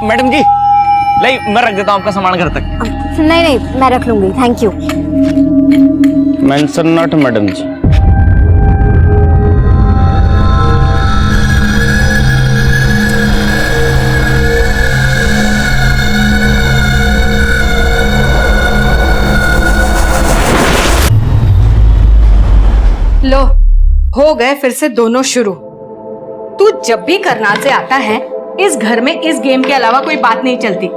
Madam जी, नहीं मैं रख देता हूँ आपका सामान घर तक। नहीं नहीं, मैं रख लूंगी, thank you. Mention not madam ji. लो, हो गए फिर से दोनों शुरू। तू जब भी करनाल से आता है, इस घर में इस गेम के अलावा कोई बात नहीं चलती।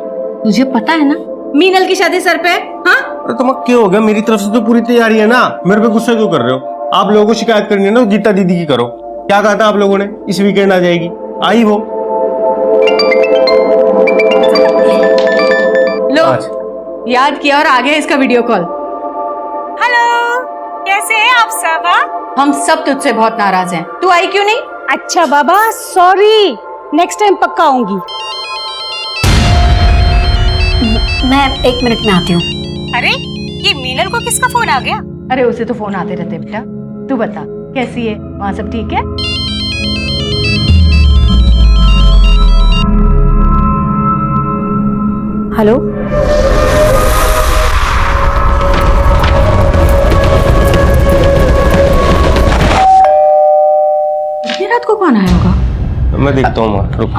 तुझे पता है ना मीनल की शादी सर पे है। हाँ, अरे तुम्हें क्या हो गया? मेरी तरफ से तो पूरी तैयारी है ना। मेरे पे गुस्सा क्यों कर रहे हो? आप लोगों को शिकायत करनी है ना, गीता दीदी की करो। क्या कहा था आप लोगों ने? इस वीकेंड आ जाएगी, आई वो। लो याद किया और आ गया इसका वीडियो कॉल। हेलो, कैसे हैं आप सब? हम सब तुझसे बहुत नाराज हैं। तू आई क्यों नहीं? अच्छा बाबा, सॉरी, नेक्स्ट टाइम पक्का आऊंगी। मैं 1 मिनट में आती हूँ। अरे, ये मीनल को किसका फोन आ गया? अरे उसे तो फोन आते रहते बेटा। तू बता कैसी है, वहाँ सब ठीक है? हेलो, इतनी रात को कौन आया होगा? मैं देखता हूँ, रुक।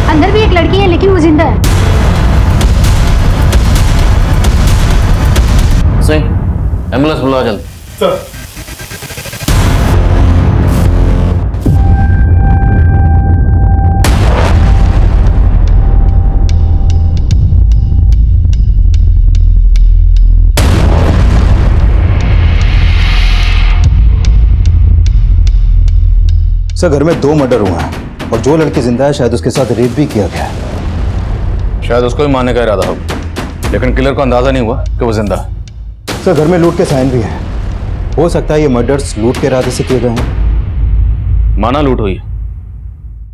अंदर भी एक लड़की है लेकिन वो जिंदा है। सही, एम्बुलेंस बुलाओ जल्दी। सर, सर घर में 2 मर्डर हुए हैं और जो लड़की जिंदा है शायद उसके साथ रेप भी किया गया है। शायद उसको ही मारने का इरादा हो, लेकिन किलर को अंदाजा नहीं हुआ कि वो जिंदा है। सर घर में लूट के साइन भी हैं। हो सकता है ये मर्डर्स लूट के इरादे से किए गए हैं। माना लूट हुई है,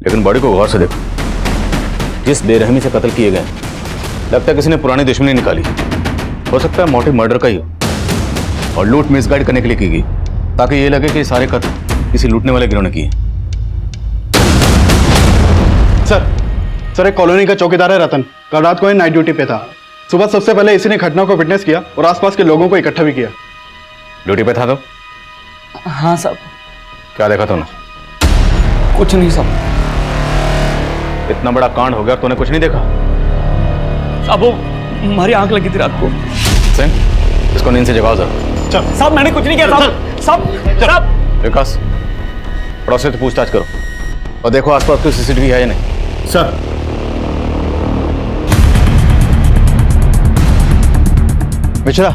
लेकिन बॉडी को गौर से देखो। जिस बेरहमी से कत्ल किए गए, लगता है किसी ने पुरानी दुश्मनी निकाली। हो सकता है मोटिव मर्डर का ही हो और लूट मिसगाइड करने के लिए की गई, ताकि ये लगे कि सारे कत्ल किसी लूटने वाले गिरोह ने किए। सर एक कॉलोनी का चौकीदार है रतन, कल रात को नाइट ड्यूटी पे था। सुबह सबसे पहले इसी ने घटना को विटनेस किया और आसपास के लोगों को इकट्ठा भी किया। ड्यूटी पे था तो? हाँ साहब। क्या देखा तूने? कुछ नहीं साहब। इतना बड़ा कांड हो गया, तूने कुछ नहीं देखा? अब वो हमारी आंख लगी थी रात को। सिंह, इसको नींद से जगाओ जरा। साहब मैंने कुछ नहीं किया साहब। साहब विकास, पड़ोसी से पूछताछ करो और देखो आसपास कोई सीसीटीवी है या नहीं। सर। मिश्रा,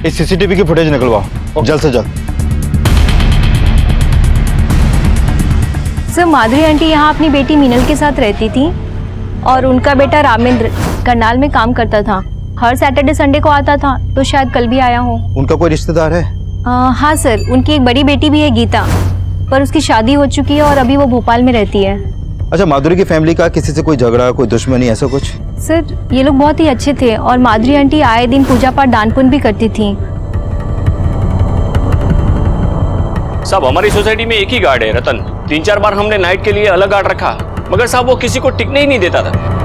इस सीसीटीवी की फुटेज निकलवाओ जल्द से जल्द। सर माधुरी आंटी यहाँ अपनी बेटी मीनल के साथ रहती थी और उनका बेटा रामेंद्र करनाल में काम करता था। हर सैटरडे संडे को आता था, तो शायद कल भी आया हो। उनका कोई रिश्तेदार है? हाँ सर, उनकी एक बड़ी बेटी भी है गीता, पर उसकी शादी हो चुकी है और अभी वो भोपाल में रहती है। अच्छा, माधुरी की फैमिली का किसी से कोई झगड़ा, कोई दुश्मनी, ऐसा कुछ? सर ये लोग बहुत ही अच्छे थे और माधुरी आंटी आए दिन पूजा पाठ दान पुण्य भी करती थी। साहब हमारी सोसाइटी में एक ही गार्ड है रतन। 3-4 बार हमने नाइट के लिए अलग गार्ड रखा, मगर साहब वो किसी को टिकने ही नहीं देता था।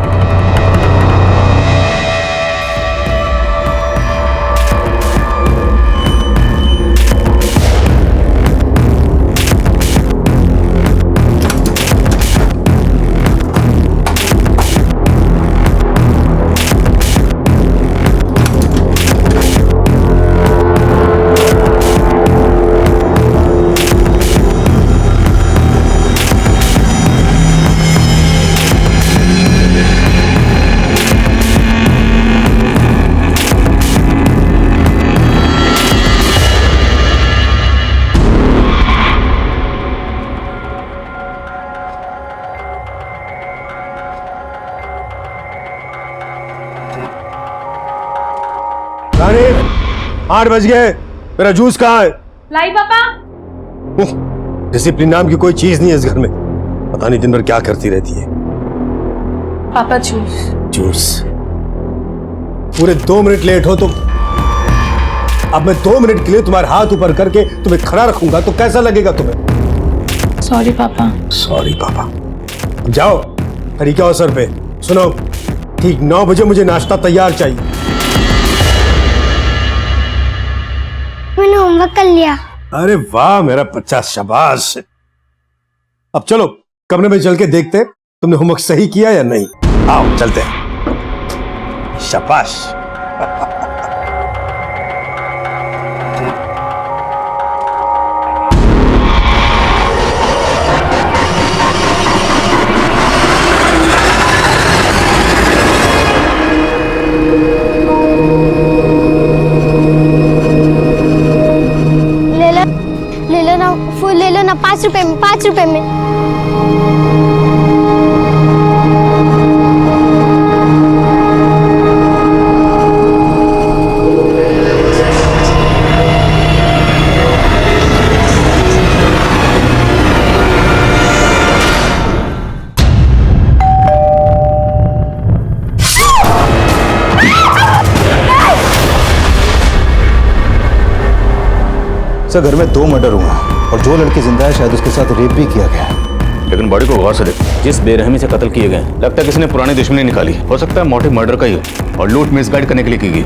8 बज गए, मेरा जूस कहाँ है? लाई पापा। डिसिप्लिन नाम की कोई चीज नहीं है इस घर में। पता नहीं दिन भर क्या करती रहती है। पापा जूस। जूस? पूरे 2 मिनट लेट हो तो अब मैं 2 मिनट के लिए तुम्हारे हाथ ऊपर करके तुम्हें खड़ा रखूंगा तो कैसा लगेगा तुम्हें? सॉरी पापा। सॉरी पापा। अब जाओ, तरीका हो सर पे। सुनो, ठीक 9 बजे मुझे नाश्ता तैयार चाहिए। मैंने होमवर्क कर लिया। अरे वाह मेरा बच्चा, शाबाश। अब चलो कमरे में चल के देखते तुमने होमवर्क सही किया या नहीं। आओ चलते हैं। शाबाश। ले लो ना फूल, ले लो ना 5 रुपए में, 5 रुपए में। सर घर में 2 मर्डर हुआ और जो लड़की जिंदा है शायद उसके साथ रेप भी किया गया है। लेकिन बॉडी को गौर से देखो, जिस बेरहमी से कत्ल किए गए हैं, लगता है किसी ने पुरानी दुश्मनी निकाली। हो सकता है मोटिव मर्डर का ही हो और लूट मिसगाइड करने के लिए की गई।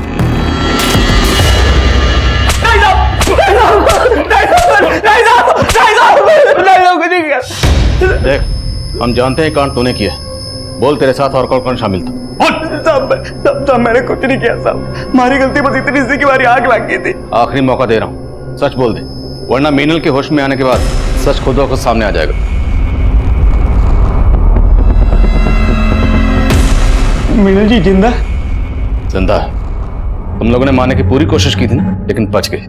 देख, हम जानते हैं कांड तूने किया। बोल तेरे साथ और कौन कौन शामिल था? साहब मैंने कुछ नहीं किया साहब। हमारी गलती बस इतनी सी कि हमारी आग लग गई थी। आखिरी मौका दे रहा हूँ, सच बोल दे, वरना मीनल के होश में आने के बाद सच खुद ब खुद सामने आ जाएगा। मीनल जी जिंदा? जिंदा है। तुम लोगों ने मारने की पूरी कोशिश की थी ना, लेकिन बच गई।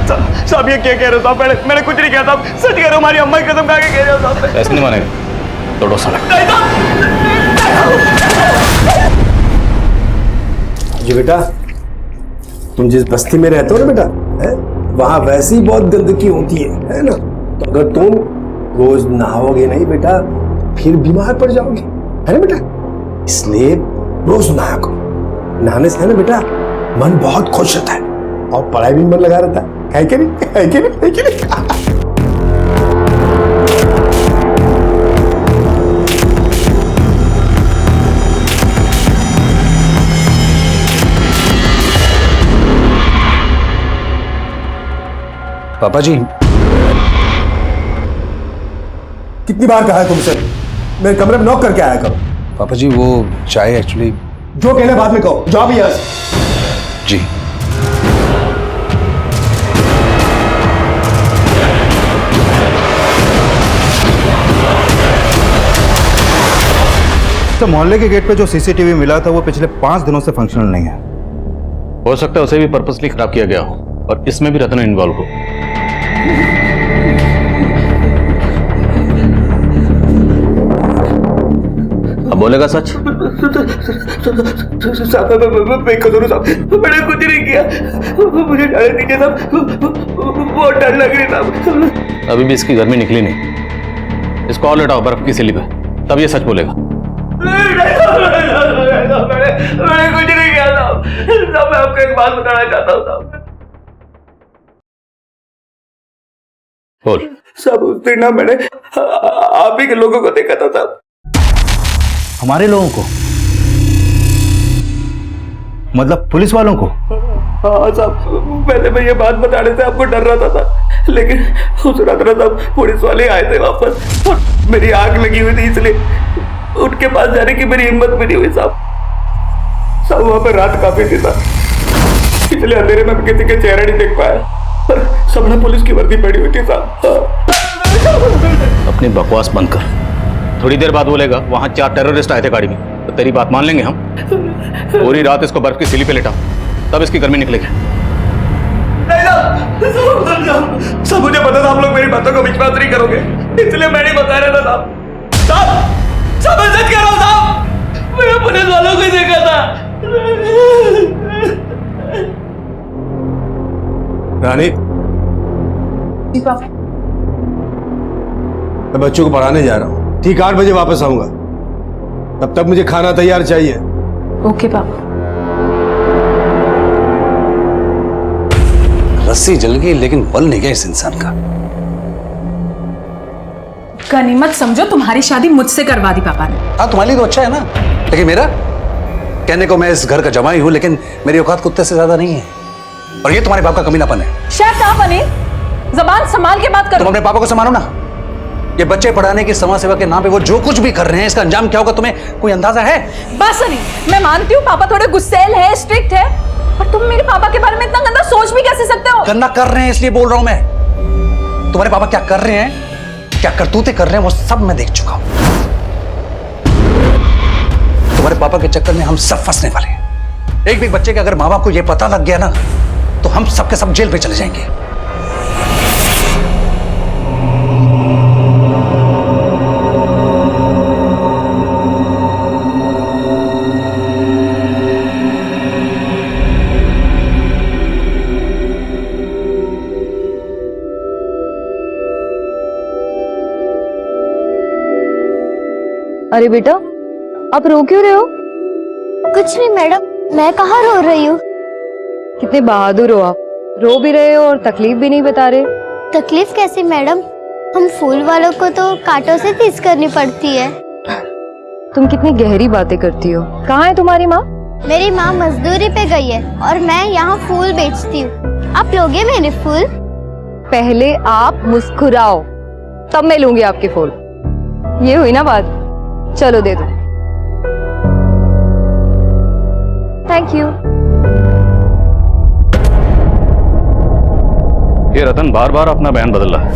साहब ये क्या कह रहे हो साहब? मैंने कुछ नहीं किया साहब। सच कह रहे हो, हमारी अम्मा की कसम खा के कह रहे हो साहब। ऐसे नहीं मानेगा, तोड़ो साला। जी बेटा, तुम जिस बस्ती में रहते हो ना बेटा, है वहां वैसी बहुत गंदगी होती है ना? तो अगर तुम रोज नहाओगे नहीं बेटा, फिर बीमार पड़ जाओगे, है ना बेटा? इसलिए रोज नहाया करो। नहाने से है ना बेटा, मन बहुत खुश रहता है और पढ़ाई भी मन लगा रहता है कि नहीं? है कि नहीं? है कि नहीं? पापा जी, कितनी बार कहा है तुमसे मेरे कमरे में नॉक करके आया करो? पापा जी वो चाय एक्चुअली। जो कहना बाद में कहो, जाओ भी यहाँ से। जी। तो मोहल्ले के गेट पे जो सीसीटीवी मिला था वो पिछले 5 दिनों से फंक्शनल नहीं है। हो सकता है उसे भी पर्पसली खराब किया गया हो और इसमें भी रतन इन्वॉल्व हो। अब बोलेगा सच? साहब मैं कसूर साहब, मैंने कुछ नहीं किया। मुझे जाने दीजिए साहब, बहुत डर लग रही साहब। अभी भी इसकी गर्मी निकली नहीं। इसको और लेटाओ बर्फ की सिली पे, तब ये सच बोलेगा। मैंने कुछ नहीं किया साहब। साहब मैं आपको एक बात बताना चाहता हूँ साहब। बोल। साहब उस दिन ना मैंने आप ही के लोगों को देखा था साहब। हमारे लोगों को? मतलब पुलिस वालों को? हाँ साहब, पहले मैं ये बात बताने से आपको डर रहा था, लेकिन उस रात ना साहब पुलिस वाले आए थे वापस और मेरी आग लगी हुई थी, इसलिए उनके पास जाने की मेरी हिम्मत भी नहीं हुई साहब। साहब वहां पर रात काफी थी साहब, इसलिए अंधेरे में किसी के चेहरा नहीं देख पाया, पर सबने पुलिस की वर्दी पड़ी हुई थी साहब। अपनी बकवास बंद कर। थोड़ी देर बाद बोलेगा वहां 4 टेररिस्ट आए थे गाड़ी में, तो तेरी बात मान लेंगे हम? पूरी रात इसको बर्फ की सिली पे लेटा, तब इसकी गर्मी निकलेगी। सब मुझे पता था आप लोग मेरी बातों को विश्वास नहीं करोगे, इसलिए मैं नहीं बता रहा था साहब। सब मैं सच कह रहा हूँ साहब, मैंने पुलिस वालों को देखा था। रानी, मैं बच्चों को पढ़ाने जा रहा हूँ, ठीक 8 बजे वापस आऊंगा। तब तक मुझे खाना तैयार चाहिए। ओके पापा। रस्सी जल गई लेकिन बल नहीं गया इस इंसान का। गनीमत समझो तुम्हारी शादी मुझसे करवा दी पापा ने। हाँ, तुम्हारे लिए तो अच्छा है ना, लेकिन मेरा कहने को मैं इस घर का जमाई हूं, लेकिन मेरी औकात कुत्ते से ज्यादा नहीं है। और ये तुम्हारे बाप का कमीनापन है। शट अप अनिल, जबान संभाल के बात करो। तुम अपने पापा को संभालो ना। ये बच्चे पढ़ाने की समाज सेवा के नाम पे वो जो कुछ भी कर रहे हैं, इसका अंजाम क्या होगा तुम्हें कोई अंदाजा है? बस अनिल, मैं मानती हूँ पापा थोड़े गुस्सैल है, स्ट्रिक्ट है, पर तुम मेरे पापा के बारे में इतना गंदा सोच भी कैसे सकते हो? गंदा कर रहे हैं इसलिए बोल रहा हूं मैं। तुम्हारे पापा क्या कर रहे हैं, क्या करतूते कर रहे हैं, वो सब मैं देख चुका हूं। तुम्हारे पापा के चक्कर में हम सब फंसने वाले हैं। एक भी बच्चे के अगर माँ बाप को यह पता लग गया ना, तो हम सबके सब जेल पे चले जाएंगे। अरे बेटा, आप रो क्यों रहे हो? कुछ नहीं मैडम, मैं कहाँ रो रही हूँ। कितने बहादुर हो आप, रो भी रहे हो और तकलीफ भी नहीं बता रहे। तकलीफ कैसी मैडम, हम फूल वालों को तो कांटों से फीस करनी पड़ती है। तुम कितनी गहरी बातें करती हो। कहाँ है तुम्हारी माँ? मेरी माँ मजदूरी पे गई है और मैं यहाँ फूल बेचती हूँ। आप लोगे मेरे फूल? पहले आप मुस्कुराओ, तब मैं लूंगी आपके फूल। ये हुई ना बात, चलो दे दो। Thank you. ये रतन बार बार अपना बयान बदल रहा है,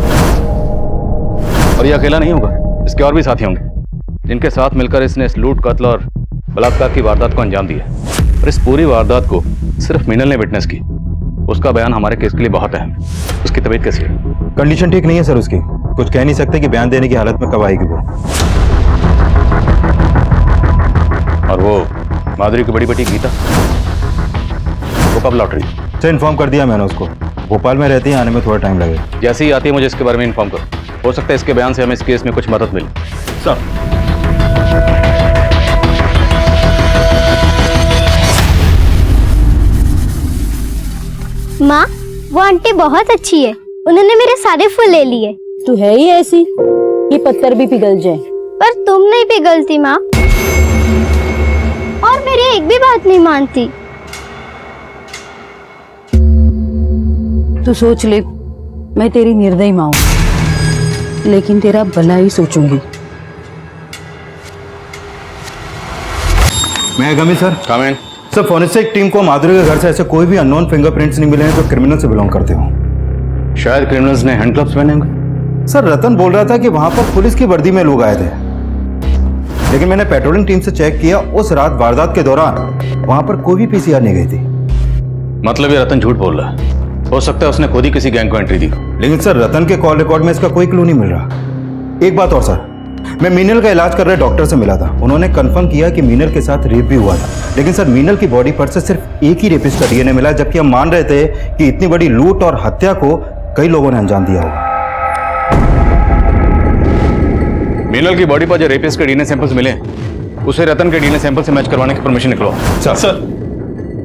और ये अकेला नहीं होगा, इसके और भी साथी होंगे जिनके साथ मिलकर इसने इस लूट, कत्ल और बलात्कार की वारदात को अंजाम दिया। और इस पूरी वारदात को सिर्फ मीनल ने विटनेस की। उसका बयान हमारे केस के लिए बहुत अहम है। उसकी तबीयत कैसी है? कंडीशन ठीक नहीं है सर उसकी, कुछ कह नहीं सकते कि बयान देने की हालत में कब आएगी वो। और वो माधुरी की बड़ी बेटी गीता, वो कब लौट रही? सर इन्फॉर्म कर दिया मैंने उसको, भोपाल में रहती है, आने में थोड़ा टाइम लगेगा। जैसे ही आती है मुझे इसके बारे में इन्फॉर्म करो। हो सकता है इसके बयान से हमें इस केस में कुछ मदद मिले। सर, माँ, वो आंटी बहुत अच्छी है, उन्होंने मेरे सारे फूल ले लिए। तू है ही ऐसी, ये पत्थर भी पिघल जाए। पर तुम नहीं पिघलती माँ, और मेरी एक भी बात नहीं मानती। तू सोच ले, मैं तेरी निर्दयी माँ हूं, लेकिन तेरा भला ही सोचूंगी। मैं कमिंग सर। कम इन। सर, फॉरेंसिक टीम को माधुरी के घर से ऐसे कोई भी अननोन फिंगरप्रिंट्स नहीं मिले हैं जो क्रिमिनल से बिलोंग करते हो। शायद क्रिमिनल्स ने हैंड ग्लव्स पहने होंगे। सर, रतन बोल रहा था कि वहां पर पुलिस की वर्दी में लोग आए थे, लेकिन मैंने पेट्रोलिंग टीम से चेक किया, उस रात वारदात के दौरान वहां पर कोई भी पीसीआर नहीं गई थी। मतलब ये रतन झूठ बोल रहा है। हो सकता है उसने खुद ही किसी गैंग को एंट्री दी हो। लेकिन सर, रतन के कॉल रिकॉर्ड में इसका कोई क्लू नहीं मिल रहा। एक बात और सर, मैं मीनल का इलाज कर रहे डॉक्टर से मिला था, उन्होंने कंफर्म किया कि मीनल के साथ रेप भी हुआ था। लेकिन सर, मीनल की बॉडी पर से सिर्फ एक ही रेपिस्ट का डीएनए मिला, जबकि हम मान रहे थे कि इतनी बड़ी लूट और हत्या को कई लोगों ने अंजाम दिया होगा। मीनल की बॉडी पर जो रेपिस्ट के डीएनए सैंपल्स मिले, उसे रतन के डीएनए सैंपल से मैच करवाने की परमिशन निकलवाओ।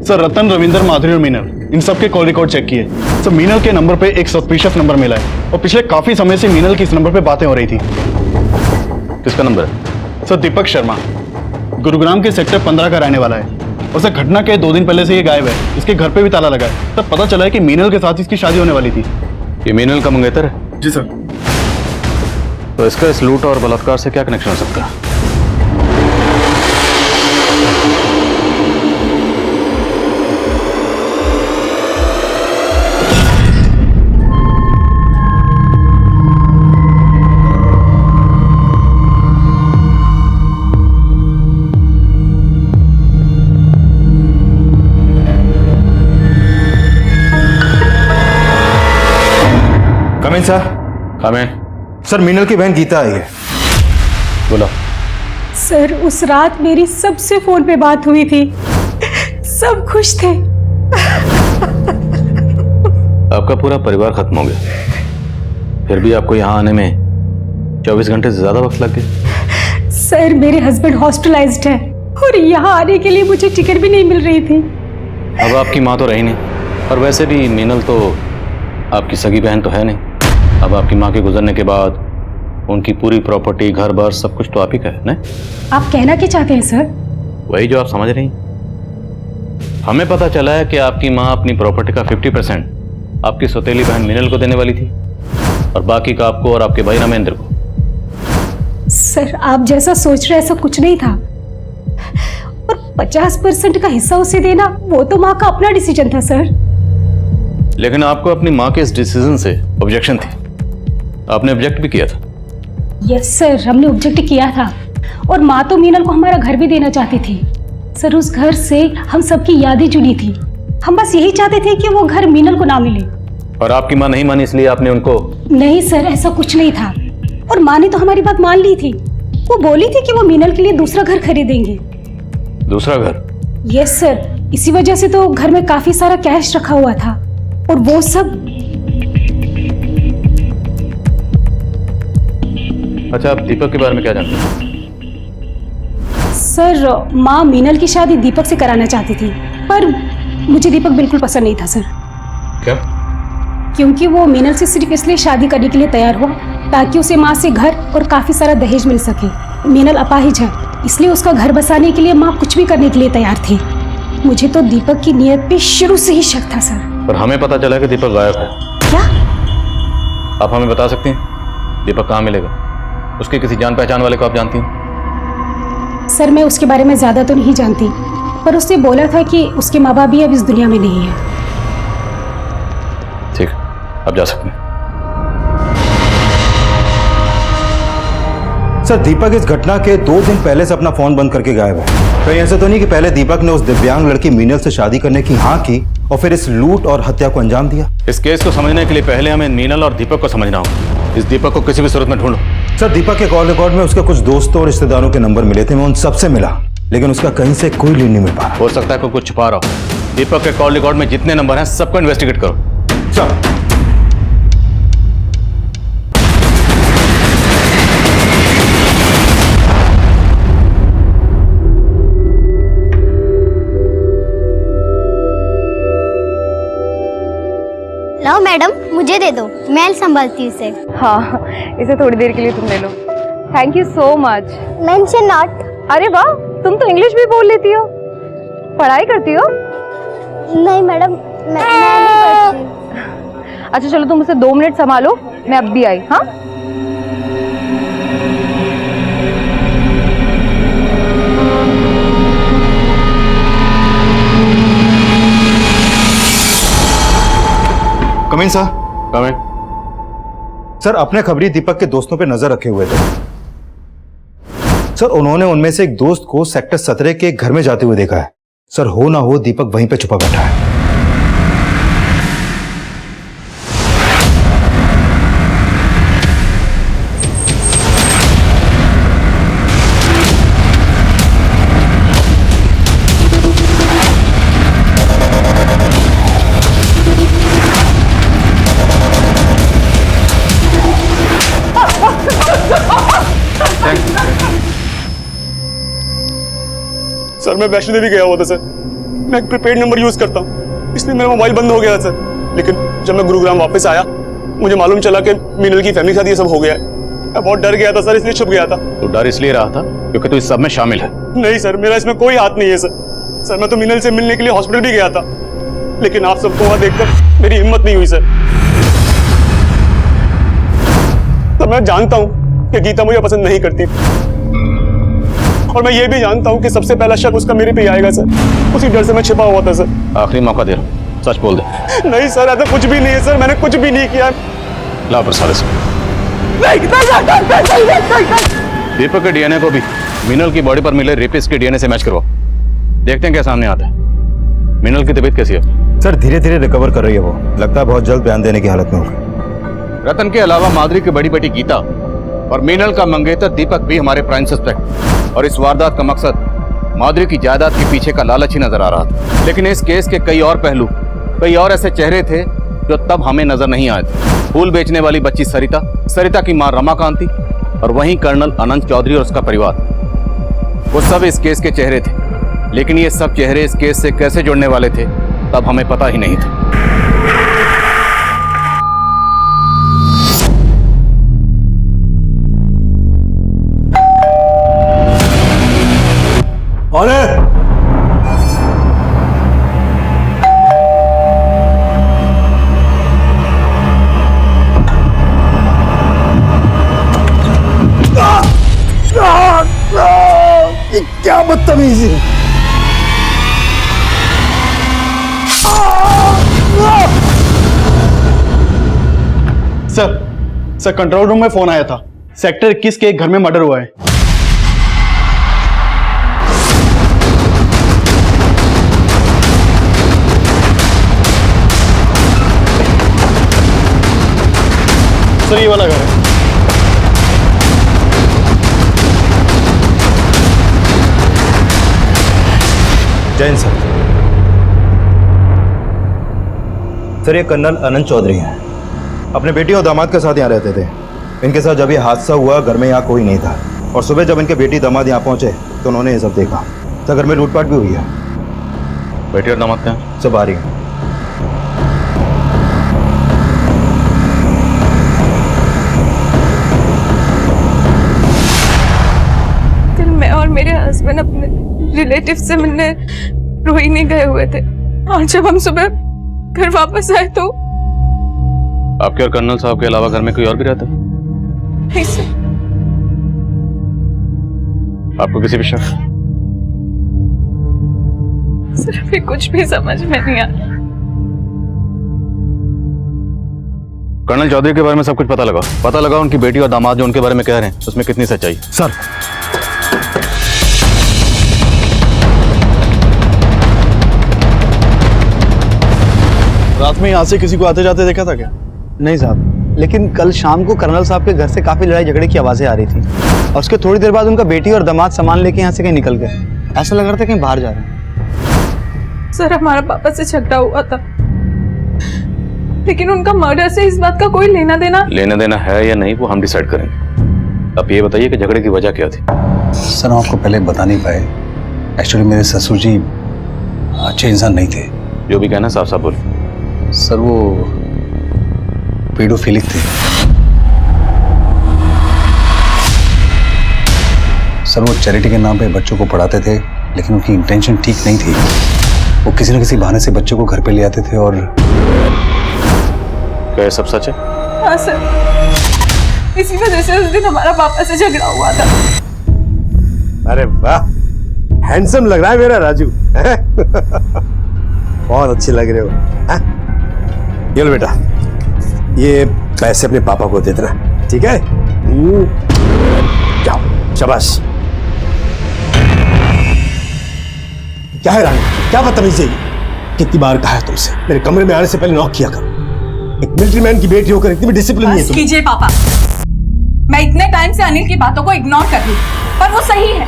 सर, रतन, रविंदर, माधुरी और मीनल, इन सब के कॉल रिकॉर्ड चेक किए। सर, मीनल के नंबर पे एक सस्पिशियस नंबर मिला है, और पिछले काफी समय से मीनल की इस नंबर पे बातें हो रही थी। किसका नंबर है? सर, दीपक शर्मा, गुरुग्राम के सेक्टर 15 का रहने वाला है। और सर, घटना के 2 दिन पहले से ये गायब है। इसके घर पे भी ताला लगा है। तब पता चला है कि मीनल के साथ इसकी शादी होने वाली थी। ये मीनल का मंगेतर है? जी सर। तो इसका इस लूट और बलात्कार से क्या कनेक्शन हो सकता है? Coming sir. हमें सर, मीनल की बहन गीता आई है। बोला। सर, उस रात मेरी सबसे फोन पे बात हुई थी, सब खुश थे। आपका पूरा परिवार खत्म हो गया, फिर भी आपको यहाँ आने में 24 घंटे से ज्यादा वक्त लग गया। सर मेरे हस्बैंड हॉस्पिटलाइज्ड है और यहाँ आने के लिए मुझे टिकट भी नहीं मिल रही थी। अब आपकी माँ तो रही नहीं, और वैसे भी मीनल तो आपकी सगी बहन तो है नहीं। अब आपकी माँ के गुजरने के बाद उनकी पूरी प्रॉपर्टी, घर बार सब कुछ तो आप ही का है ना? आप कहना क्या चाहते हैं सर? वही जो आप समझ रही हैं। हमें पता चला है कि आपकी माँ अपनी प्रॉपर्टी का 50% आपकी सौतेली बहन मीनल को देने वाली थी और बाकी का आपको और आपके भाई रामेंद्र को। सर आप जैसा सोच रहे ऐसा कुछ नहीं था, और 50% का हिस्सा उसे देना वो तो माँ का अपना डिसीजन था सर। लेकिन आपको अपनी माँ के इस डिसीजन से ऑब्जेक्शन थी, आपने ऑब्जेक्ट भी किया था। यस सर, हमने ऑब्जेक्ट किया था, और माँ तो मीनल को हमारा घर भी देना चाहती थी सर। उस घर से हम सबकी यादें जुड़ी थी, हम बस यही चाहते थे कि वो घर मीनल को ना मिले। और आपकी माँ नहीं मानी इसलिए आपने उनको? नहीं सर, ऐसा कुछ नहीं था, और माँ ने तो हमारी बात मान ली थी। वो बोली थी कि वो मीनल के लिए दूसरा घर खरीदेंगे। दूसरा घर? यस सर, इसी वजह से तो घर में काफी सारा कैश रखा हुआ था, और वो सब। अच्छा, आप दीपक के बारे में क्या जानते हैं? सर माँ मीनल की शादी दीपक से कराना चाहती थी, पर मुझे दीपक बिल्कुल पसंद नहीं था सर। क्या? क्योंकि वो मीनल से सिर्फ इसलिए शादी करने के लिए तैयार हुआ ताकि उसे माँ से घर और काफी सारा दहेज मिल सके। मीनल अपाहिज है, इसलिए उसका घर बसाने के लिए माँ कुछ भी करने के लिए तैयार थी। मुझे तो दीपक की नीयत पे शुरू से ही शक था सर। पर हमें पता चला कि दीपक गायब है। क्या? आप हमें बता सकती हैं दीपक कहाँ मिलेगा? उसके किसी जान पहचान वाले को आप जानती हैं? सर मैं उसके बारे में ज्यादा तो नहीं जानती, पर उसने बोला था कि उसके माँ बाप भी अब इस दुनिया में नहीं है। ठीक, अब जा सकते हैं। सर दीपक इस घटना के 2 दिन पहले से अपना फोन बंद करके गायब है। कहीं ऐसा तो नहीं कि पहले दीपक ने उस दिव्यांग लड़की मीनल से शादी करने की हाँ की और फिर इस लूट और हत्या को अंजाम दिया? इस केस को समझने के लिए पहले हमें मीनल और दीपक को समझना होगा। इस दीपक को किसी भी सूरत में ढूंढो। सर दीपक के कॉल रिकॉर्ड में उसके कुछ दोस्तों और रिश्तेदारों के नंबर मिले थे, मैं उन सबसे मिला, लेकिन उसका कहीं से कोई लीड नहीं मिल पा रहा। हो सकता है कोई कुछ छुपा रहा हो। दीपक के कॉल रिकॉर्ड में जितने नंबर हैं सबको इन्वेस्टिगेट करो। सर लो मैडम, मुझे दे दो, मैं संभालती हूँ इसे। हाँ, इसे थोड़ी देर के लिए तुम ले लो। Thank you so much. Mention not. अरे वाह, तुम तो इंग्लिश भी बोल लेती हो। पढ़ाई करती हो? नहीं मैडम, मैं नहीं पढ़ती। अच्छा चलो, तुम उसे 2 मिनट संभालो, मैं अब भी आई। हाँ कम इन सर। कम इन। सर अपने खबरी दीपक के दोस्तों पे नजर रखे हुए थे सर। उन्होंने उनमें से एक दोस्त को सेक्टर 17 के घर में जाते हुए देखा है सर। हो ना हो दीपक वहीं पे छुपा बैठा है। सर मैं वैष्णो देवी गया हुआ था सर। मैं एक प्रीपेड नंबर यूज करता हूँ, इसलिए मेरा मोबाइल बंद हो गया सर। लेकिन जब मैं गुरुग्राम वापस आया मुझे मालूम चला कि मीनल की फैमिली के साथ ये सब हो गया है। मैं बहुत डर गया था सर, इसलिए छुप गया था। तो डर इसलिए रहा था क्योंकि तू इस सब में शामिल है? नहीं सर, मेरा इसमें कोई हाथ नहीं है सर। सर मैं तो मीनल से मिलने के लिए हॉस्पिटल भी गया था, लेकिन आप सबको वहां देखकर मेरी हिम्मत नहीं हुई सर। तो मैं जानता हूँ कि गीता मुझे पसंद नहीं करती, और मैं ये भी जानता हूँ कि सबसे पहला शक उसका मेरे पे ही आएगा सर। उसी डर से मैं छिपा हुआ था सर। आखिरी मौका दे रहा हूं, सच बोल दे। नहीं सर, ऐसा कुछ भी नहीं है सर, मैंने कुछ भी नहीं किया। ला प्रसाद इसको। दीपक के डीएनए को भी मीनल की बॉडी पर मिले रेपिस्ट के डीएनए से मैच करवाओ, देखते हैं क्या सामने आता है। मीनल की तबीयत कैसी है? सर धीरे धीरे रिकवर कर रही है वो, लगता है बहुत जल्द बयान देने की हालत में होगी। रतन के अलावा माधुरी की बड़ी बेटी गीता और मीनल का मंगेतर दीपक भी हमारे प्राइम सस्पेक्ट, और इस वारदात का मकसद माधुरी की जायदाद के पीछे का लालच ही नजर आ रहा था। लेकिन इस केस के कई और पहलू, कई और ऐसे चेहरे थे जो तब हमें नजर नहीं आए थे। फूल बेचने वाली बच्ची सरिता, सरिता की मां रमाकांति और वहीं कर्नल अनंत चौधरी और उसका परिवार, वो सब इस केस के चेहरे थे। लेकिन ये सब चेहरे इस केस से कैसे जुड़ने वाले थे तब हमें पता ही नहीं था। क्या बदतमीजी है। सर कंट्रोल रूम में फोन आया था, सेक्टर 21 के एक घर में मर्डर हुआ है। सर ये वाला घर है। जैन सर। सर ये कर्नल अनंत चौधरी हैं, अपने बेटी और दामाद के साथ यहाँ रहते थे। इनके साथ जब ये हादसा हुआ घर में यहाँ कोई नहीं था, और सुबह जब इनके बेटी दामाद यहाँ पहुंचे तो उन्होंने ये सब देखा। तो घर में लूटपाट भी हुई है। बेटी और दामाद कहाँ? सब आ रही हैं। कल मैं और मेरे हस्बैंड अपने रिलेटिव से मिलने रोहिणी गए हुए थे, और जब हम सुबह घर वापस आए तो आपके और कर्नल साहब के अलावा घर में कोई और भी रहता है? नहीं सर। आपको किसी भी शक? सर अभी कुछ भी समझ में नहीं आ रहा। कर्नल चौधरी के बारे में सब कुछ पता लगा उनकी बेटी और दामाद जो उनके बारे में कह रहे हैं उसमें कितनी सच्चाई? सर रात में यहाँ से किसी को आते जाते देखा था क्या? नहीं साहब, लेकिन कल शाम को कर्नल साहब के घर से काफी लड़ाई झगड़े की आवाजें आ रही थी, और उसके थोड़ी देर बाद उनका बेटी और दामाद सामान लेके यहाँ से कहीं निकल गए। ऐसा लग रहा था कहीं बाहर जा रहे हैं। सर हमारा पापा से झगड़ा हुआ था, लेकिन उनका मर्डर से इस बात का कोई लेना देना है या नहीं वो हम डिसाइड करेंगे। आप ये बताइए कि झगड़े की वजह क्या थी? सर हम आपको पहले बता नहीं पाए, एक्चुअली मेरे ससुर जी अच्छे इंसान नहीं थे। जो भी कहना साफ साफ बोलिए। सर वो पेडोफिलिक थे। सर वो चैरिटी के नाम पे बच्चों को पढ़ाते थे, लेकिन उनकी इंटेंशन ठीक नहीं थी। वो किसी न किसी बहाने से बच्चों को घर पे ले आते थे। और क्या ये सब सच है? हाँ सर, इसी वजह से उस दिन हमारा पापा से झगड़ा हुआ था। अरे वाह, हैंडसम लग रहा है मेरा राजू। बहुत अच्छे लग रहे हो। ये लो बेटा, ये पैसे अपने पापा को दे देना, ठीक है? जाओ, शाबाश। क्या है रानी, क्या बदतमीजी है? कितनी बार कहा है तुमसे मेरे कमरे में आने से पहले नॉक किया करो। एक मिलिट्री मैन की बेटी होकर इतनी भी डिसिप्लिन नहीं है तुम। कीजिए पापा, मैं इतने टाइम से अनिल की बातों को इग्नोर कर रही, पर वो सही है।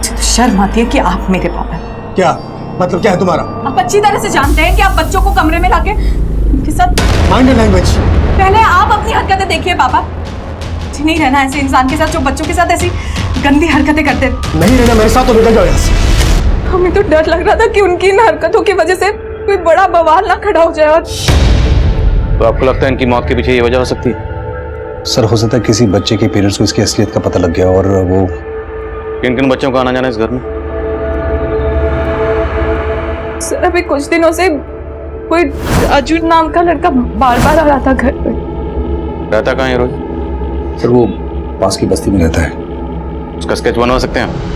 तो शर्म आती है कि आप मेरे पापा। क्या मतलब क्या है तुम्हारा? आप अच्छी तरह से जानते हैं कि आप बच्चों को कमरे में लाके उनके साथ माइंड लैंग्वेज। पहले आप अपनी हरकतें देखिए पापा। नहीं रहना ऐसे इंसान के साथ जो बच्चों के साथ ऐसी गंदी हरकतें करते। नहीं रहना मेरे साथ तो निकल जाओ यहाँ से। हमें तो डर लग रहा था कि उनकी इन हरकतों की वजह से कोई बड़ा बवाल ना खड़ा हो जाए। और तो आपको लगता है इनकी मौत के पीछे ये वजह हो सकती है? सर हो सकता है किसी बच्चे के पेरेंट्स को इसकी असलियत का पता लग गया, और वो किन किन बच्चों का आना जाना इस घर में? सर अभी कुछ दिनों से कोई राजू नाम का लड़का बार बार आ रहा था घर पे। रहता कहाँ है रोज? सर वो पास की बस्ती में रहता है। उसका स्केच बनवा सकते हैं?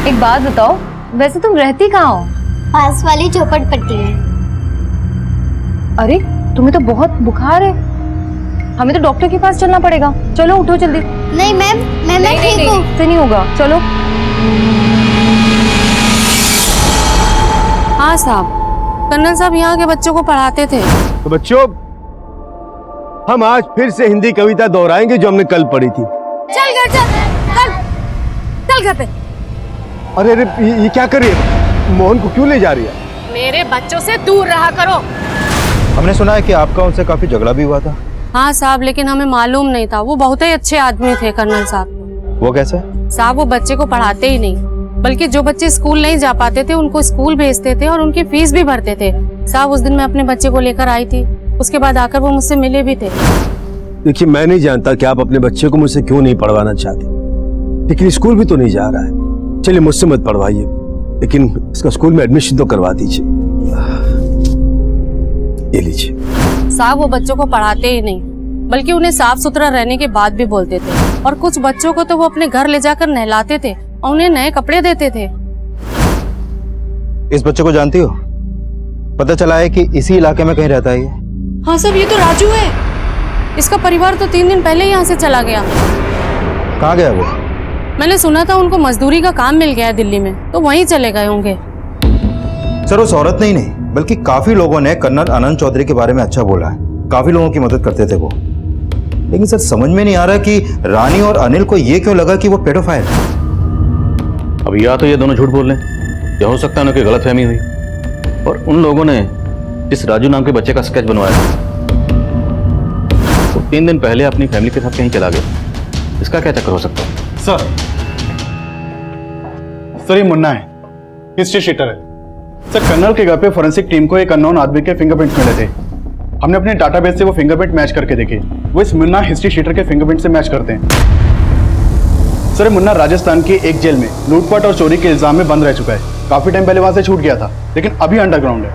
एक बात बताओ, वैसे तुम रहती कहाँ हो? पास वाली झोपड़पट्टी में। अरे तुम्हें तो बहुत बुखार है, हमें तो डॉक्टर के पास चलना पड़ेगा। चलो उठो जल्दी। नहीं मैम, मैं ठीक हूँ। नहीं होगा, चलो। हाँ साहब, कर्नल साहब यहाँ के बच्चों को पढ़ाते थे। तो बच्चों, हम आज फिर से हिंदी कविता दोहराएंगे जो हमने कल पढ़ी थी। चल घर चल घर पे। अरे अरे ये क्या कर रही है? मोहन को क्यों ले जा रही है? मेरे बच्चों से दूर रहा करो। हमने सुना है कि आपका उनसे काफी झगड़ा भी हुआ था। हाँ साहब, लेकिन हमें मालूम नहीं था। वो बहुत ही अच्छे आदमी थे कर्नल साहब। वो कैसे? साहब वो बच्चे को पढ़ाते ही नहीं, बल्कि जो बच्चे स्कूल नहीं जा पाते थे उनको स्कूल भेजते थे और उनकी फीस भी भरते थे। साहब उस दिन मैं अपने बच्चे को लेकर आई थी, उसके बाद आकर वो मुझसे मिले भी थे। देखिए, मैं नहीं जानता कि आप अपने बच्चे को मुझसे क्यों नहीं पढ़वाना चाहते, लेकिन स्कूल भी तो नहीं जा रहा है। चलिए मुझसे मत पढ़वाइए, लेकिन इसका स्कूल में एडमिशन तो करवा दीजिए। ये लीजिए। साहब वो बच्चों को पढ़ाते ही नहीं, बल्कि उन्हें साफ सुथरा रहने की बात भी बोलते थे। और कुछ बच्चों को तो वो अपने घर ले जाकर नहलाते थे और उन्हें नए कपड़े देते थे। इस बच्चे को जानती हो? पता चला है कि इसी इलाके में कहीं रहता है ये। हाँ साहब, ये तो राजू है। इसका परिवार तो 3 दिन पहले यहाँ से चला गया। कहाँ गया वो? मैंने सुना था उनको मजदूरी का काम मिल गया है दिल्ली में, तो वहीं चले गए होंगे। सर उस औरत ने ही नहीं, बल्कि काफी लोगों ने कर्नल आनंद चौधरी के बारे में अच्छा बोला है। काफी लोगों की मदद करते थे वो। लेकिन सर समझ में नहीं आ रहा कि रानी और अनिल को ये क्यों लगा कि वो पेडोफाइल है। अब या तो ये दोनों झूठ बोल रहे हैं, या हो सकता है उनकी गलतफहमी हुई और उन लोगों ने जिस राजू नाम के बच्चे का स्केच बनवाया वो 3 दिन पहले अपनी फैमिली के साथ कहीं चला गया। इसका क्या चक्कर हो सकता है? सर ये मुन्ना है, हिस्ट्री शीटर है। सर कर्नल के घर पे फोरेंसिक टीम को एक अननोन आदमी के फिंगरप्रिंट्स मिले थे। हमने अपने डाटाबेस से वो फिंगरप्रिंट मैच करके देखे, वो इस मुन्ना हिस्ट्री शीटर के फिंगरप्रिंट से मैच करते हैं। सर मुन्ना राजस्थान की एक जेल में लूटपाट और चोरी के इल्जाम में बंद रह चुका है। काफी टाइम पहले वहां से छूट गया था, लेकिन अभी अंडरग्राउंड है।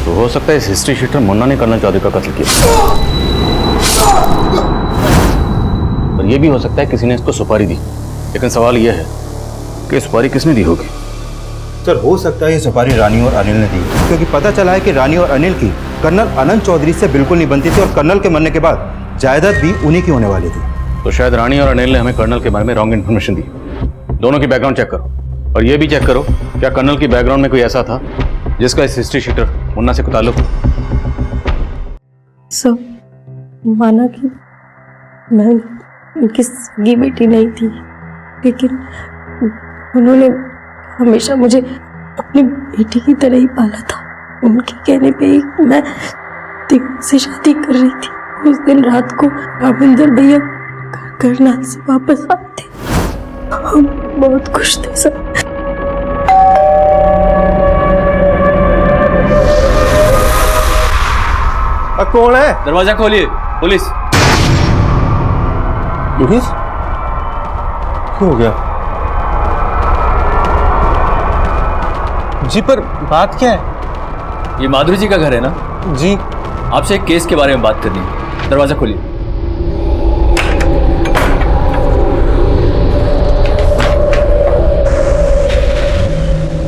तो हो सकता है इस हिस्ट्री शीटर मुन्ना ने कर्नल चौधरी का कत्ल किया, और यह भी हो सकता है किसी ने इसको सुपारी दी। लेकिन सवाल यह है कि सुपारी किसने दी होगी? सर हो सकता है ये सुपारी रानी और अनिल ने दी, क्योंकि पता चला है कि रानी और अनिल की कर्नल आनंद चौधरी से बिल्कुल नहीं बनती थी और कर्नल के मरने के बाद जायदाद भी उन्हीं की होने वाली थी। तो शायद रानी और अनिल ने हमें कर्नल के बारे में रॉन्ग इन्फॉर्मेशन दी। दोनों की बैकग्राउंड चेक करो, और यह भी चेक करो क्या कर्नल की बैकग्राउंड में कोई ऐसा था जिसका इस हिस्ट्री शीटर मुन्ना से कोई ताल्लुक हो। सब माना कि मैं उनकी सगी बेटी नहीं थी, लेकिन उन्होंने हमेशा मुझे अपनी बेटी की तरह ही पाला था। उनके कहने पे ही मैं दिग्विजय से शादी कर रही थी। उस दिन रात को रामेंद्र भैया करनाल से वापस आए थे। हम बहुत खुश थे सब। कौन है? दरवाजा खोलिए, पुलिस। पुलिस? क्या हो गया? जी पर बात क्या है? ये माधुरी जी का घर है ना? जी। आपसे एक केस के बारे में बात करनी है। दरवाजा खोलिए।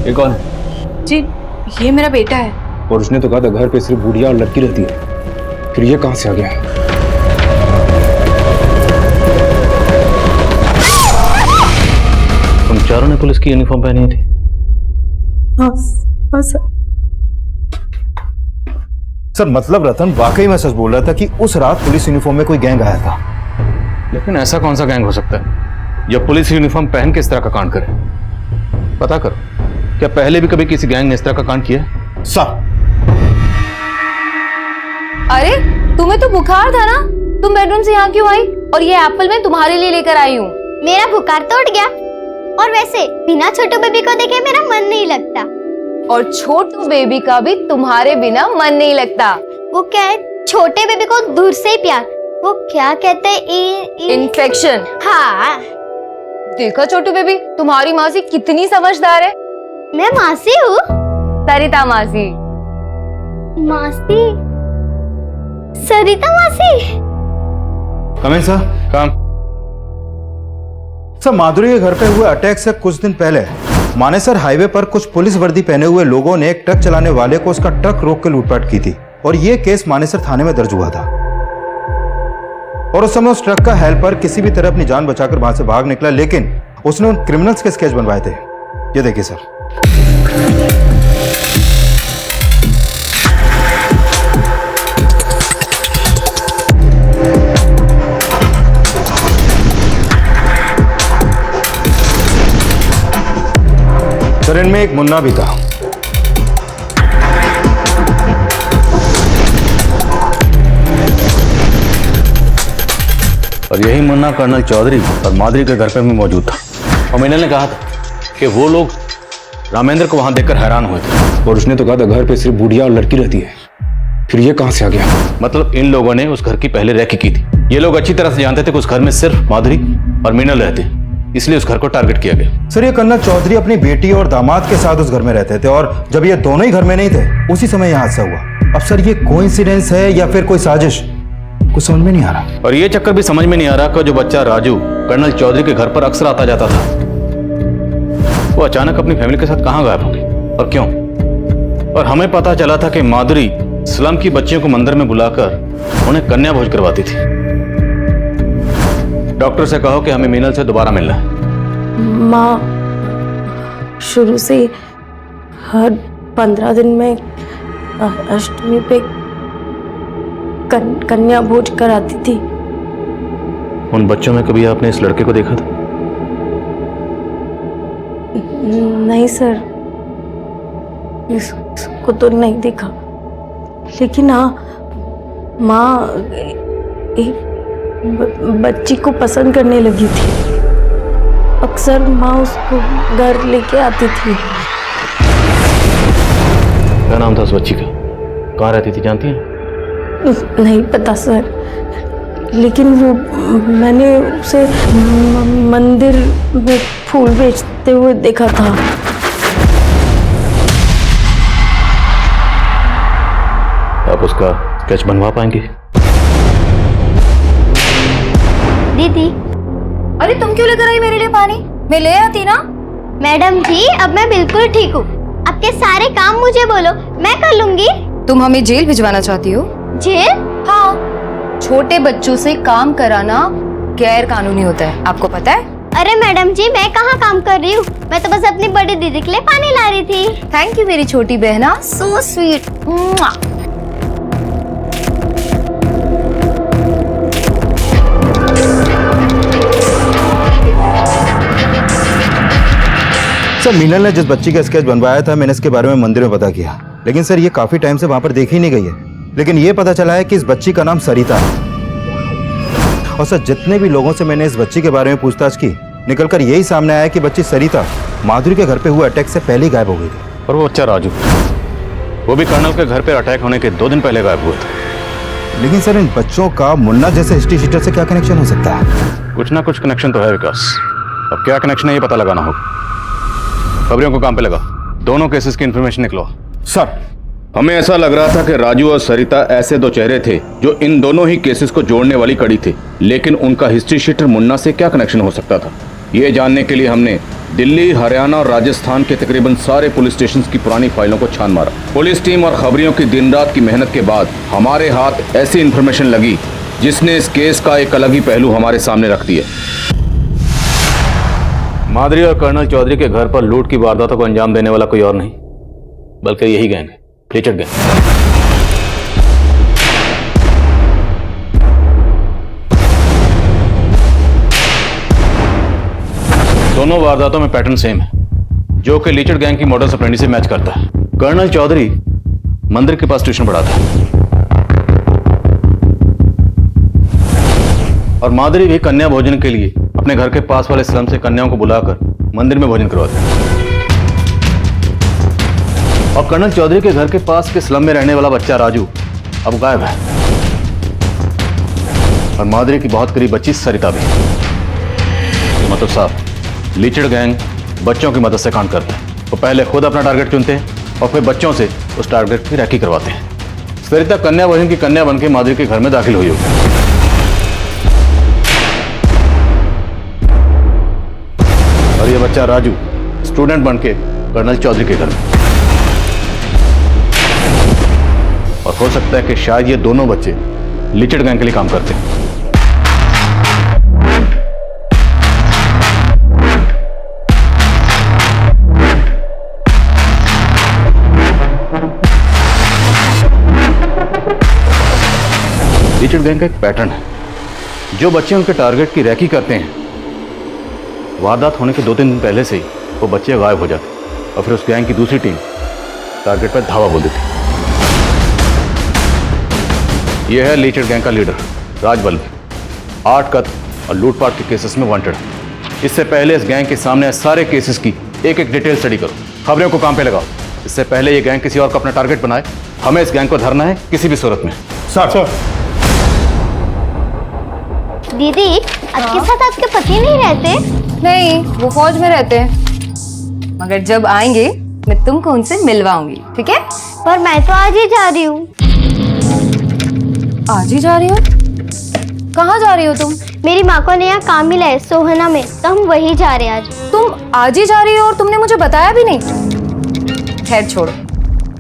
ये कौन है? जी ये मेरा बेटा है। और उसने तो कहा था घर पे सिर्फ बुढ़िया और लड़की रहती है, फिर ये कहां से आ गया? तुम चारों ने पुलिस की यूनिफॉर्म पहनी थी? हाँ सर। सर मतलब रतन वाकई में सच बोल रहा था कि उस रात पुलिस यूनिफॉर्म में कोई गैंग आया था। लेकिन ऐसा कौन सा गैंग हो सकता है जो पुलिस यूनिफॉर्म पहन के इस तरह का कांड करे? पता करो, क्या पहले भी कभी किसी गैंग ने इस तरह का कांड किया? सर अरे तुम्हें तो बुखार था ना, तुम बेडरूम से यहाँ क्यों आई? और ये एप्पल मैं तुम्हारे लिए लेकर आई हूँ। मेरा बुखार तो उठ गया, और वैसे बिना छोटू बेबी को देखे मेरा मन नहीं लगता। और छोटू बेबी का भी तुम्हारे बिना मन नहीं लगता। वो क्या है, छोटे बेबी को दूर से ही प्यार, वो क्या कहते हैं, इन्फेक्शन। हाँ देखो छोटू बेबी, तुम्हारी मासी कितनी समझदार है। मैं मासी हूँ? सरिता मासी। मासी? सरिता मासी? कम इन सर। काम। सर माधुरी के घर पे हुए अटैक से कुछ दिन पहले मानेसर हाईवे पर कुछ पुलिस वर्दी पहने हुए लोगों ने एक ट्रक चलाने वाले को उसका ट्रक रोक कर लूटपाट की थी, और यह केस मानेसर थाने में दर्ज हुआ था। और उस समय उस ट्रक का हेल्पर किसी भी तरह अपनी जान बचाकर वहां से भाग निकला, लेकिन उसने उन क्रिमिनल्स के स्केच बनवाए थे। ये देखिए सर। जिनमें एक मुन्ना भी था। और यही मुन्ना कर्नल चौधरी और माधुरी के घर पे भी मौजूद था। और मिनल ने कहा था कि वो लोग रामेंद्र को वहां देखकर हैरान हुए थे। और उसने तो कहा था घर पे सिर्फ बुढ़िया और लड़की रहती है। फिर ये कहां से आ गया? मतलब इन लोगों ने उस घर की पहले रैकी की थी। ये लोग अच्छी तरह से जानते थे कि उस घर में सिर्फ माधुरी और मिनल रहते, इसलिए उस घर को टारगेट किया गया। सर, ये कर्नल चौधरी अपनी बेटी और दामाद के साथ उस घर में रहते थे और जब ये दोनों ही घर में नहीं थे उसी समय यह हादसा हुआ। अब सर, ये कोइंसिडेंस है या फिर कोई साजिश, कुछ समझ में नहीं आ रहा। और ये चक्कर भी समझ में नहीं आ रहा कि जो बच्चा राजू कर्नल चौधरी के घर पर अक्सर आता जाता था, वो अचानक अपनी फैमिली के साथ कहां गायब हो गई और क्यों। और हमें पता चला था कि माधुरी स्लम की बच्चियों को मंदिर में बुलाकर उन्हें कन्या भोज करवाती थी। डॉक्टर से कहो कि हमें मीनल से दोबारा मिलना है। माँ शुरू से हर 15 दिन में अष्टमी पे कन्या भोज कराती थी। उन बच्चों में कभी आपने इस लड़के को देखा था? नहीं सर, इसको तो नहीं देखा, लेकिन हाँ माँ एक बच्ची को पसंद करने लगी थी। अक्सर माँ उसको घर लेके आती थी। क्या नाम था उस बच्ची का? कहाँ रहती थी जानती हैं? नहीं पता सर, लेकिन वो मैंने उसे मंदिर में फूल बेचते हुए देखा था। आप उसका स्केच बनवा पाएंगे? दीदी, अरे तुम क्यों लेकर आई मेरे लिए पानी? मैं ले आती ना। मैडम जी अब मैं बिल्कुल ठीक हूँ। आपके सारे काम मुझे बोलो, मैं कर लूंगी। तुम हमें जेल भिजवाना चाहती हो? जेल? हाँ, छोटे बच्चों से काम कराना गैर कानूनी होता है, आपको पता है? अरे मैडम जी मैं कहाँ काम कर रही हूँ, मैं तो बस अपनी बड़ी दीदी के लिए पानी ला रही थी। थैंक यू मेरी छोटी बहना, सो स्वीट। सर, मीनल ने जिस बच्ची का स्केच बनवाया था मैंने इसके बारे में मंदिर में पता किया, लेकिन सर ये काफी टाइम से वहां पर देखी नहीं गई है। लेकिन ये पता चला है कि इस बच्ची का नाम सरिता है। और सर, जितने भी लोगों से मैंने इस बच्ची के बारे में पूछताछ की, निकलकर यही सामने आया कि बच्ची सरिता माधुरी के घर पे हुए अटैक से पहले ही गायब हो गई थी। और वो बच्चा राजू, वो भी कर्नल के घर पे अटैक होने के 2 दिन पहले गायब हुआ था। लेकिन सर, इन बच्चों का मुन्ना जैसे हिस्ट्री शीटर से क्या कनेक्शन हो सकता है? कुछ ना कुछ कनेक्शन तो है विकास, अब क्या कनेक्शन है ये पता लगाना होगा। खबरियों को काम पे लगा, दोनों केसेस की इंफॉर्मेशन निकलो। सर, हमें ऐसा लग रहा था कि राजू और सरिता ऐसे दो चेहरे थे जो इन दोनों ही केसेस को जोड़ने वाली कड़ी थे, लेकिन उनका हिस्ट्री शीटर मुन्ना से क्या कनेक्शन हो सकता था, ये जानने के लिए हमने दिल्ली, हरियाणा और राजस्थान के तकरीबन सारे पुलिस स्टेशन की पुरानी फाइलों को छान मारा। पुलिस टीम और खबरियों की दिन रात की मेहनत के बाद हमारे हाथ ऐसी इंफॉर्मेशन लगी जिसने इस केस का एक अलग ही पहलू हमारे सामने रख दिया। माधुरी और कर्नल चौधरी के घर पर लूट की वारदातों को अंजाम देने वाला कोई और नहीं बल्कि यही गैंग है, रिचर्ड गैंग। दोनों वारदातों में पैटर्न सेम है, जो कि लिचर्ड गैंग की मॉडल ऑपरेंडी से मैच करता है। कर्नल चौधरी मंदिर के पास ट्यूशन पढ़ाता है और माधुरी भी कन्या भोजन के लिए अपने घर के पास वाले स्लम से कन्याओं को बुलाकर मंदिर में भोजन करवाते हैं। और कर्नल चौधरी के घर के पास के स्लम में रहने वाला बच्चा राजू अब गायब है और माधुरी की बहुत करीब बच्ची सरिता भी। मतलब साहब, लिचर्ड गैंग बच्चों की मदद से काम करता है। वो पहले खुद अपना टारगेट चुनते हैं और फिर बच्चों से उस टारगेट की रैकी करवाते हैं। सरिता कन्या भोजन की कन्या बनकर माधुरी के घर में दाखिल हुई होगी और ये बच्चा राजू स्टूडेंट बनके कर्नल चौधरी के घर में। और हो सकता है कि शायद ये दोनों बच्चे लिचर्ड गैंग के लिए काम करते हैं। लिचर्ड गैंग का एक पैटर्न है, जो बच्चे उनके टारगेट की रैकी करते हैं, वारदात होने के 2-3 दिन पहले से ही वो बच्चे गायब हो जाते हैं। और फिर उस गैंग की दूसरी टीम टारगेट पर धावा बोल देती। यह है लीचर गैंग का लीडर राजबल्लभ, 8 कत्ल और लूटपाट के केसेस में वांटेड है। इससे पहले इस गैंग के सामने सारे केसेस की एक एक डिटेल स्टडी करो, खबरों को काम पे लगाओ। इससे पहले ये गैंग किसी और को अपना टारगेट बनाए, हमें इस गैंग को धरना है किसी भी सूरत में। सर दीदी, आपके साथ आपके पति नहीं रहते? नहीं, वो फौज में रहते हैं, मगर जब आएंगे मैं तुमको उनसे मिलवाऊंगी, ठीक है? पर मैं तो आज ही जा रही हूँ। आज ही जा रही हो? कहाँ जा रही हो तुम? मेरी माँ को नया काम मिला है सोहना में, तो हम वही जा रहे हैं आज। तुम आज ही जा रही हो और तुमने मुझे बताया भी नहीं? खैर छोड़ो,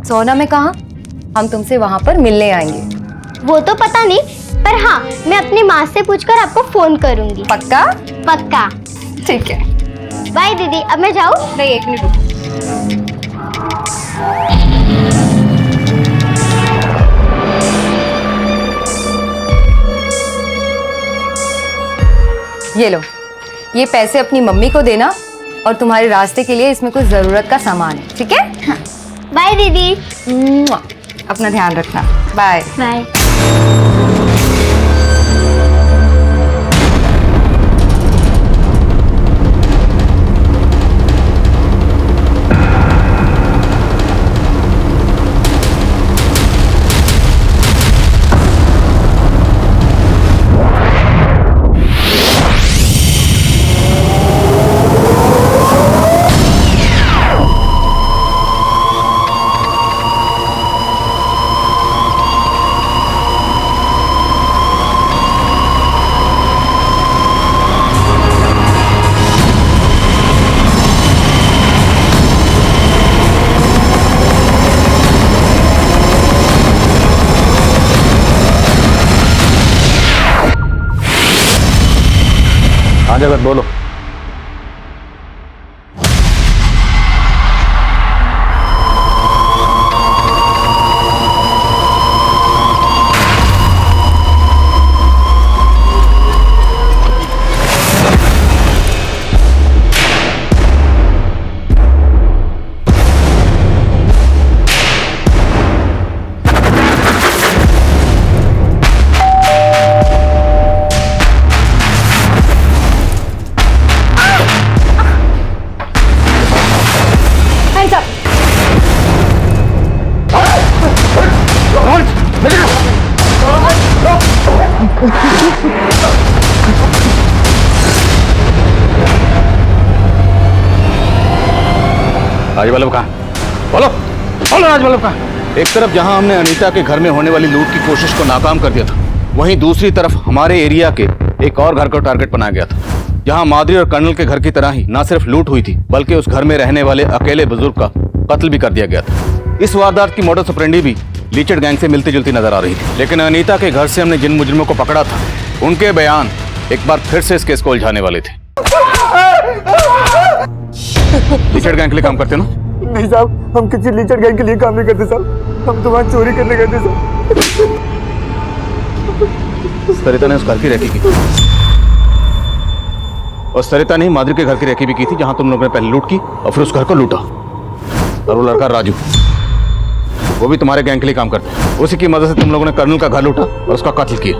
सोहना में कहाँ? हम तुमसे वहाँ पर मिलने आएंगे। वो तो पता नहीं, पर हाँ, मैं अपनी माँ से पूछकर आपको फोन करूंगी। पक्का? पक्का। ठीक है, बाय दीदी। अब मैं जाऊँ? नहीं, 1 मिनट रुको। ये लो, ये पैसे अपनी मम्मी को देना और तुम्हारे रास्ते के लिए इसमें कुछ जरूरत का सामान है, ठीक है? हाँ। बाय दीदी। अपना ध्यान रखना। Bye bye. हाँ जगत बोलो। राजबल्लभ कहाँ? बोलो बोलो, राजबल्लभ कहाँ? एक तरफ जहां हमने अनीता के घर में होने वाली लूट की कोशिश को नाकाम कर दिया था, वहीं दूसरी तरफ हमारे एरिया के एक और घर को टारगेट बनाया गया था, जहां माधुरी और कर्नल के घर की तरह ही न सिर्फ लूट हुई थी, बल्कि उस घर में रहने वाले अकेले बुजुर्ग का कत्ल भी कर दिया गया था। इस वारदात की मोडस ऑपरेंडी भी लीचर गैंग से मिलती जुलती नजर आ रही थी, लेकिन अनीता के घर से हमने जिन मुजरिमों को पकड़ा था, उनके बयान एक बार फिर से इस केस को उलझाने वाले थे। लीचर गैंग के लिए काम करते ना? नहीं साहब, हम किसी लीचर गैंग के लिए काम नहीं करते साहब, हम तो वहाँ चोरी करने गए थे साहब। सरिता ने उस घर की रेकी की, और सरिता ने माधुरी के घर की रेकी भी की थी, जहां तुम लोगों ने पहले लूट की और फिर उस घर को लूटा। और वो लड़का राजू, वो भी तुम्हारे गैंग के लिए काम करता है। उसी की मदद से तुम लोगों ने कर्नल का घर लूटा और उसका कत्ल किया।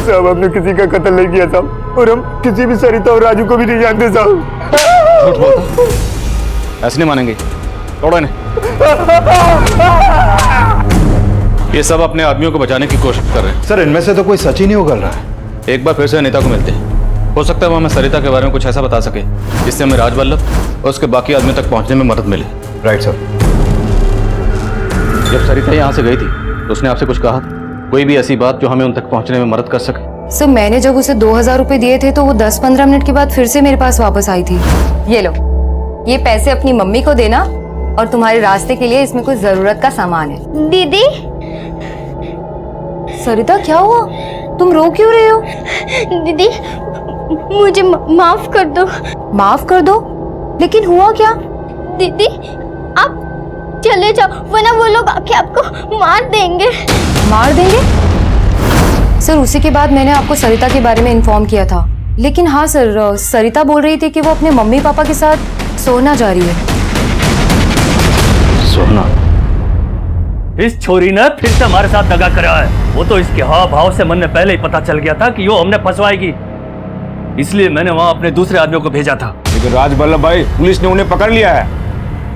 साहब हमने किसी का कत्ल नहीं किया साहब, और हम किसी भी सरिता और राजू को भी नहीं जानते साहब। झूठ बोलता, ऐसे नहीं मानेंगे, तोड़ो इन्हें। ये सब अपने आदमियों को बचाने की कोशिश कर रहे हैं। सर इनमें से तो कोई सच ही नहीं उगल रहा है। एक बार फिर से अनीता को मिलते हैं, हो सकता है वो हमें सरिता के बारे में कुछ ऐसा बता सके जिससे हमें राजबल्लभ और उसके बाकी आदमियों तक पहुंचने में मदद मिले। Right sir. जब सरिता यहाँ से गई थी तो उसने आपसे कुछ कहा? कोई भी ऐसी बात जो हमें उन तक पहुंचने में मदद कर सके? सर मैंने जब उसे 2000 रुपए दिए थे तो वो 10-15 मिनट के बाद फिर से मेरे पास वापस आई थी। ये लो, ये पैसे अपनी मम्मी को देना और तुम्हारे रास्ते के लिए इसमें कुछ जरूरत का सामान है। दीदी। सरिता क्या हुआ? तुम रो क्यों रहे हो? दीदी मुझे माफ कर दो। माफ कर दो? लेकिन हुआ क्या? दीदी आप चले जाओ, वरना वो लोग आके आपको मार देंगे। मार देंगे? सर उसी के बाद मैंने आपको सरिता के बारे में इन्फॉर्म किया था। लेकिन हाँ सर, सरिता बोल रही थी कि वो अपने मम्मी पापा के साथ सोना जा रही है। सोना, इस छोरी ने फिर से हमारे साथ दगा करा है। वो तो इसके हाव भाव से मन में पहले ही पता चल गया था कि वो हमने फंसवाएगी, इसलिए मैंने वहां अपने दूसरे आदमियों को भेजा था। लेकिन राज वल्लभ भाई, पुलिस ने उन्हें पकड़ लिया है।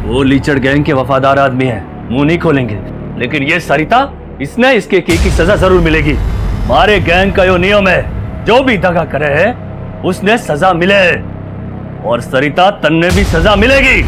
वो लीचड़ गैंग के वफादार आदमी है, मुंह नहीं खोलेंगे। लेकिन ये सरिता, इसने इसके की सजा जरूर मिलेगी। हमारे गैंग का यो नियम है, जो भी दगा करे है उसने सजा मिले, और सरिता तन्ने भी सजा मिलेगी।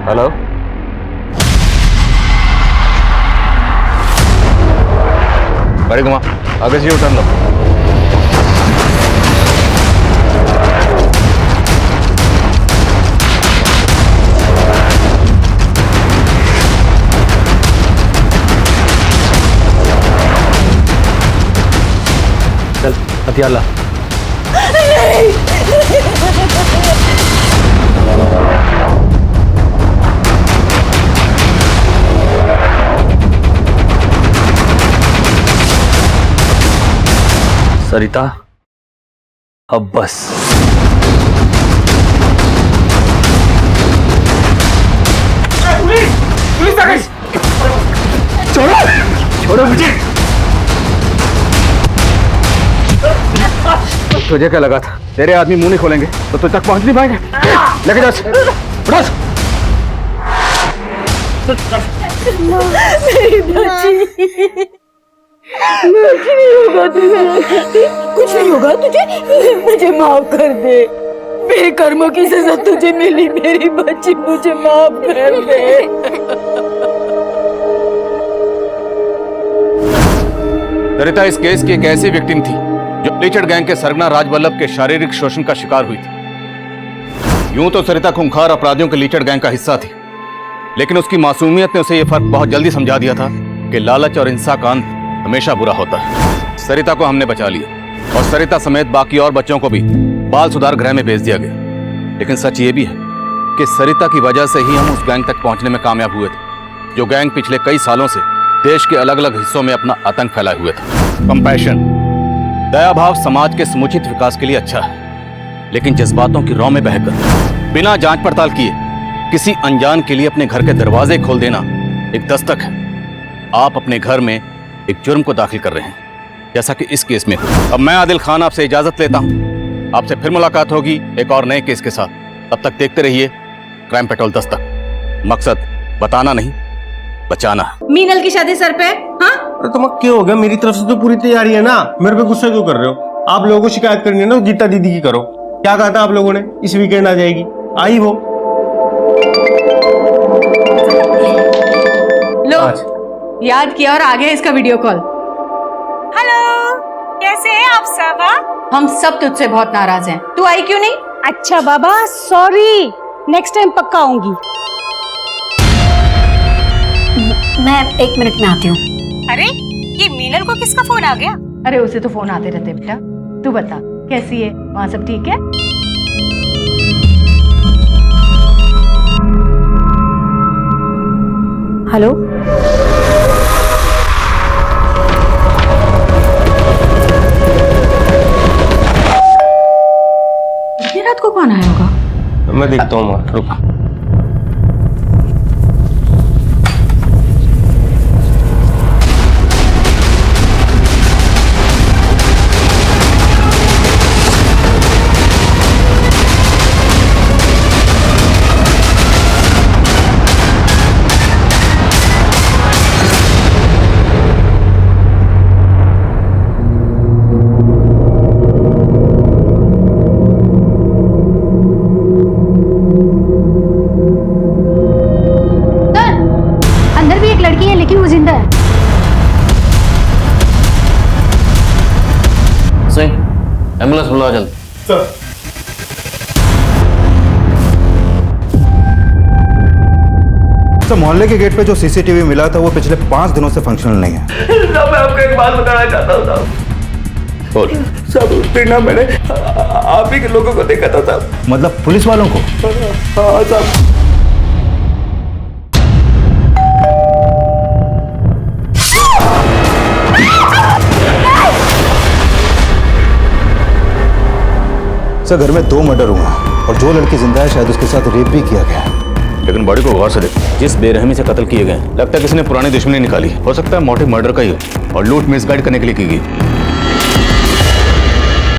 हेलो, गाड़ी घुमा, आगे से उठा लो। चल हथियार ला। सरिता, अब बस। पुलिस आ गई। छोड़ो छोड़ो मुझे। तुझे क्या लगा था तेरे आदमी मुंह नहीं खोलेंगे तो तुझ तक पहुंच नहीं पाएंगे? लेके जा, मेरी बच्ची, कुछ नहीं होगा तुझे, कुछ नहीं होगा तुझे, मुझे माफ कर दे। मेरे कर्मों की सजा तुझे मिली मेरी बच्ची, मुझे माफ कर दे। सरिता इस केस की एक ऐसी विक्टिम थी जो लीचड़ गैंग के सरगना राजवल्लभ के शारीरिक शोषण का शिकार हुई थी। यूं तो सरिता खूंखार अपराधियों के लीचड़ गैंग का हिस्सा थी, लेकिन उसकी मासूमियत ने उसे यह फर्क बहुत जल्दी समझा दिया था कि लालच और हिंसा का अंत हमेशा बुरा होता है। सरिता को हमने बचा लिया और सरिता समेत बाकी और बच्चों को भी बाल सुधार गृह में भेज दिया गया। लेकिन सच ये भी है कि सरिता की वजह से ही हम उस गैंग तक पहुंचने में कामयाब हुए थे, जो गैंग पिछले कई सालों से देश के अलग अलग हिस्सों में अपना आतंक फैलाए हुए था। कंपैशन, दया भाव समाज के समुचित विकास के लिए अच्छा है, लेकिन जज्बातों की रौ में बहकर बिना जांच पड़ताल किए किसी अनजान के लिए अपने घर के दरवाजे खोल देना एक दस्तक है। आप अपने घर में एक जुर्म को दाखिल कर रहे हैं, जैसा कि इस केस में हुआ। अब मैं आदिल खान आपसे इजाजत लेता हूं। आपसे फिर मुलाकात होगी एक और नए केस के साथ। तब तक देखते रहिए क्राइम पेट्रोल दस्तक। मकसद बताना नहीं, बचाना। मीनल की शादी सर पे। हाँ, अरे तुम्हें क्या हो गया? मेरी तरफ से तो पूरी तैयारी है ना, मेरे पे गुस्सा क्यों कर रहे हो? आप लोगों को शिकायत करनी है ना, गीता दीदी की करो। क्या कहा था आप लोगों ने? इस वीकेंड आ जाएगी, आई वो। लो, याद किया और आ गया इसका वीडियो कॉल। हेलो, कैसे हैं आप सब? हम सब तुझसे बहुत नाराज हैं। तू आई क्यों नहीं? अच्छा बाबा, सॉरी, नेक्स्ट टाइम पक्का आऊंगी। मैं 1 मिनट में आती हूँ। अरे, ये मीनल को किसका फोन आ गया? अरे उसे तो फोन आते रहते बेटा। तू बता कैसी है, वहाँ सब ठीक है? हेलो, इतनी रात को कौन आया होगा? मैं देखता हूँ, रुक। एम्बुलेंस बुलाओ जल्दी। सर, मोहल्ले के गेट पे जो सीसीटीवी मिला था वो पिछले 5 दिनों से फंक्शनल नहीं है। साहब, मैं आपको एक बात बताना चाहता हूँ साहब। बोल। सब उस दिन ना मैंने आप ही के लोगों को देखा था साहब। मतलब पुलिस वालों को? हाँ साहब। सर घर में 2 मर्डर हुआ और जो लड़की जिंदा है शायद उसके साथ रेप भी किया गया है। लेकिन बॉडी को गौर से देखो, जिस बेरहमी से कत्ल किए गए लगता है किसी ने पुरानी दुश्मनी निकाली। हो सकता है मोटिव मर्डर का ही हो और लूट मिसगाइड करने के लिए की गई।